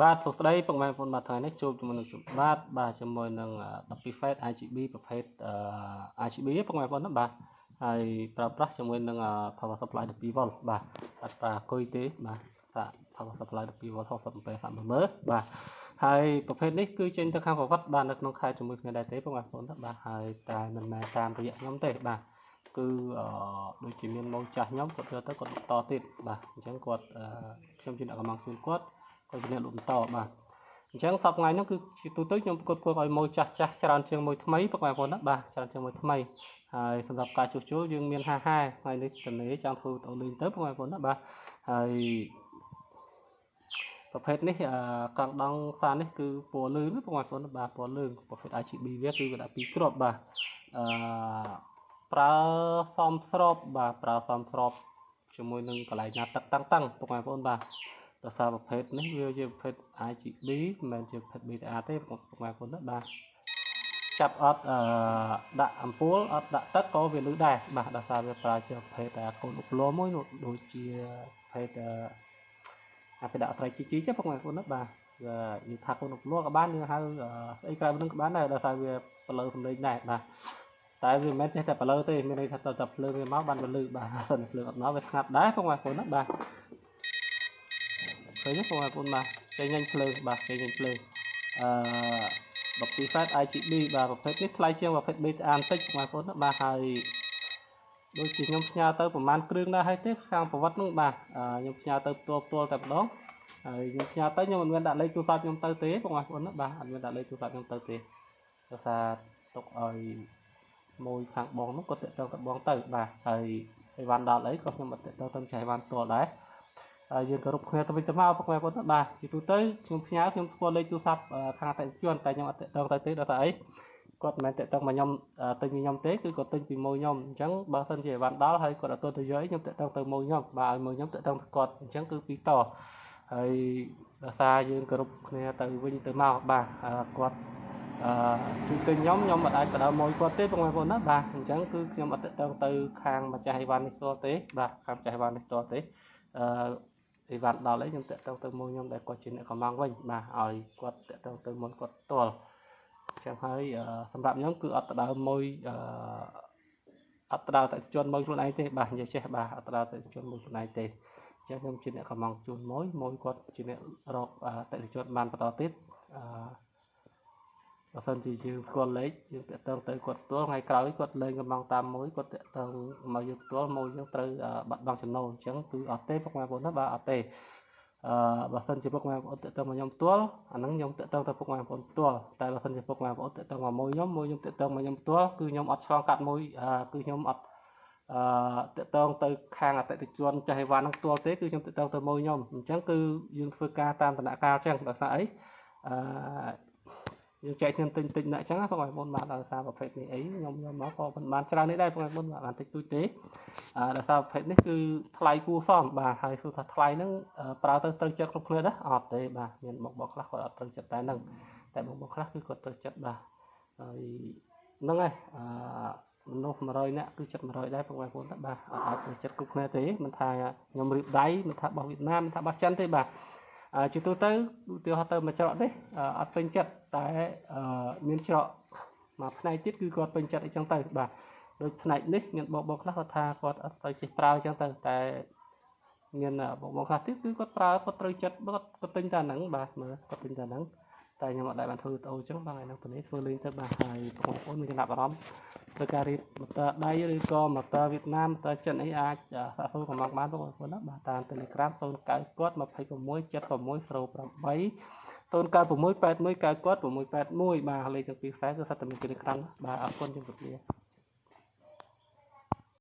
បាទសួស្តីពុកម៉ែបងប្អូនបាទថ្ងៃនេះជួបជាមួយនឹងបាទជាមួយនឹង12 Fed RGB ប្រភេទRGB ពុកម៉ែបងប្អូនណាបាទហើយប្រើប្រាស់ជាមួយនឹង power supply 12V បាទអត់ប្រើគុយទេបាទសាក power supply 12V 60 ampere សាកមើលបាទហើយប្រភេទនេះគឺចេញទៅខាងប្រវត្តិបាទនៅក្នុងខែជាមួយគ្នាដែរទេពុកម៉ែបងប្អូនណាបាទហើយតែមិនមែនតាមរយៈខ្ញុំទេបាទគឺដូចជាមានមកចាស់ខ្ញុំគាត់យកទៅគាត់បន្តទៀតបាទអញ្ចឹងគាត់ខ្ញុំជាអ្នកកំងជូនគាត់ក៏ជាអ្នកលក់បន្តបាទអញ្ចឹងសប្តាហ៍ថ្ងៃហ្នឹងគឺជាទូទៅខ្ញុំគាត់ឲ្យម៉ូចាស់ច្រើនជាងមួយថ្មីពុកម៉ែបងប្អូនណាបាទច្រើនជាងមួយថ្មីហើយសម្រាប់ការជួសជុលយើងមាន50ថ្ងៃនេះតនេចង់ធ្វើទៅលេងទៅពុកម៉ែបងប្អូនណាបាទហើយប្រភេទនេះកង់ដង់សារនេះគឺពណ៌លឿងពុកម៉ែបងប្អូនណាបាទពណ៌លឿងប្រភេទ RGB វាគឺវាដាក់ពីរគ្រាប់បាទប្រើសមស្របបាទប្រើសមស្របជាមួយនឹងកន្លែងណាទឹកតាំងពុកម៉ែបងប្អូនបាទដោយសារប្រភេទនេះវាជាប្រភេទ RGB មិនមែនជាប្រភេទ BTA ទេពុកម៉ែបងប្អូនណាបាទចាប់អត់ដាក់អំពូលអត់ដាក់ទឹកក៏វាលឺដែរបាទដោយសារវាប្រើជាប្រភេទកូនឧបលោមួយដូចជាប្រភេទពេលដាក់ត្រីជីចឹងពុកម៉ែបងប្អូនណាបាទយើងថាកូនឧបលោក៏បានយើងហៅស្អីក្រៅនឹងក៏បានដែរដោយសារវាប្លើសម្លេងដែរបាទតែវាមិនមែនចេះតែប្លើទេមានន័យថាតើភ្លើងវាមកបានវាលឺបាទសិនភ្លើងអត់មកវាស្ងាត់ដែរពុកម៉ែបងប្អូនណាបាទឃើញទេបងប្អូនបាទចេញញភ្លើងបាទចេញញភ្លើង12 Fed RGB បាទប្រភេទនេះថ្លៃជាងប្រភេទ BTA បន្តិចបងប្អូនណាបាទហើយដូចជាខ្ញុំផ្ញើទៅប្រហែលគ្រឿងដែរហើយទេខាងប្រវត្តិនោះបាទខ្ញុំផ្ញើទៅផ្ទាល់តែម្ដងហើយខ្ញុំផ្ញើទៅខ្ញុំមិនមានដាក់លេខទូរស័ព្ទខ្ញុំទៅទេបងប្អូនណាបាទអត់មានដាក់លេខទូរស័ព្ទខ្ញុំទៅទេដោយសារទុកឲ្យមួយខាងបងនោះគាត់តាក់ទងទៅបងទៅបាទហើយអីវ៉ាន់ដល់អីក៏ខ្ញុំអត់តាក់ទងទៅចៃវ៉ាន់ផ្ទាល់ដែរយើងគោរពគ្នាទៅវិញទៅមកពុកម៉ែបងប្អូនបាទជាទូទៅខ្ញុំផ្ញើខ្ញុំស្គាល់លេខទូរស័ព្ទខាងអតិថិជនតែខ្ញុំអត់តាក់ទងទៅទេដោយសារអីគាត់មិនមែនតាក់ទងមកខ្ញុំទិញពីខ្ញុំទេគឺគាត់ទិញពីម៉ូខ្ញុំអញ្ចឹងបើសិនជាអីវ៉ាន់ដល់ហើយគាត់អត់ទៅយកអីខ្ញុំតាក់ទងទៅម៉ូខ្ញុំបាទឲ្យម៉ូខ្ញុំតាក់ទងទៅគាត់អញ្ចឹងគឺពីរតហើយដោយសារយើងគោរពគ្នាទៅវិញទៅមកបាទគាត់ជួយទិញខ្ញុំអត់អាចបដៅម៉ូគាត់ទេបងប្អូនណាបាទអញ្ចឹងគឺខ្ញុំអត់តាក់ទងទៅខាងម្ចាស់អីវ៉ាន់នេះផ្ទាល់ទេបាទខាងម្ចាស់អីវ៉ាន់នេះផ្ទាល់ទេអីវ៉ាន់ដល់អីខ្ញុំតាក់ទងទៅម៉ូខ្ញុំដែលគាត់ជាអ្នកកំងវិញបាទឲ្យគាត់តាក់ទងទៅមុនគាត់ផ្ទាល់ចឹងហើយសម្រាប់ខ្ញុំគឺអត់ទៅដើមមួយអត់ទៅដើរអតិថិជនមួយខ្លួនឯងទេបាទនិយាយចេះបាទអត់ទៅដើរអតិថិជនមួយខ្លួនឯងទេអញ្ចឹងខ្ញុំជាអ្នកកំងជូនមួយគាត់ជាអ្នករកអតិថិជនបានបន្តទៀតបើសិនជាយើងស្គាល់លេខយើងតាក់ទងទៅគាត់ផ្ទាល់ថ្ងៃក្រោយគាត់លេងកំងតាមមួយគាត់តាក់ទងមកយើងផ្ទាល់មួយយើងត្រូវបាត់បង់ចំណូលអញ្ចឹងគឺអត់ទេពុកម៉ែបងប្អូនណាបាទអត់ទេបើសិនជាពុកម៉ែបងប្អូនតាក់ទងមកខ្ញុំផ្ទាល់អាហ្នឹងខ្ញុំតាក់ទងទៅពុកម៉ែបងប្អូនផ្ទាល់តែបើសិនជាពុកម៉ែបងប្អូនតាក់ទងមកមួយខ្ញុំតាក់ទងមកខ្ញុំផ្ទាល់គឺខ្ញុំអត់ឆ្លងកាត់មួយគឺខ្ញុំអត់តាក់ទងទៅខាងអតិថិជនចាស់អីវ៉ាន់ហ្នឹងផ្ទាល់ទេគឺខ្ញុំតាក់ទងទៅមួយខ្ញុំអញ្ចឹងគឺយើងធ្វើការតាមដំណាក់កាលអញ្ចឹងដោយសារអីយើងចែកគ្នាទិញណាអញ្ចឹងណាបងប្អូនបាទដោយសារប្រភេទនេះអីខ្ញុំយកមកក៏មិនបានច្រើននេះដែរបងប្អូនបានតិចតួចទេដោយសារប្រភេទនេះគឺថ្លៃគួរសមបាទហើយសួរថាថ្លៃហ្នឹងប្រើទៅត្រូវចិត្តគ្រប់គ្នាដែរអត់ទេបាទមានបងខ្លះគាត់អត់ត្រូវចិត្តតែហ្នឹងតែបងខ្លះគឺគាត់ត្រូវចិត្តបាទហើយហ្នឹងហើយមនុស្ស100នាក់គឺចិត្ត100ដែរបងប្អូនបាទអត់អាចត្រូវចិត្តគ្រប់គ្នាទេមិនថាខ្ញុំរៀបដៃមិនថារបស់វៀតណាមមិនថារបស់ចិនទេបាទជាទូទៅឧទាហរណ៍ទៅមួយច្រកនេះអត់ពេញចិត្តតែមានច្រកមួយផ្នែកទៀតគឺគាត់ពេញចិត្តអីចឹងទៅបាទដូចផ្នែកនេះមានបងខ្លះគាត់ថាគាត់អត់ទៅចេះប្រើចឹងទៅតែមានបងខ្លះទៀតគឺគាត់ប្រើគាត់ត្រូវចិត្តគាត់ទិញតែហ្នឹងបាទមើលគាត់ទិញតែហ្នឹងតែខ្ញុំអត់ដែលបានធ្វើវីដេអូចឹងបងឯហ្នឹងទៅនេះធ្វើលេងទៅបាទហើយបងប្អូនមានចំណាប់អារម្មណ៍ធ្វើការរៀបម៉ូទ័រដៃឬក៏ម៉ូទ័រវៀតណាមម៉ូទ័រចិនអីអាចសាកសួរកំងបានបងប្អូនណាបាទតាម Telegram 090គាត់267608 0968191 បាទលេខទាំងពីរខ្សែគឺសិតតែមាន Telegram បាទអរគុណជម្រាបលា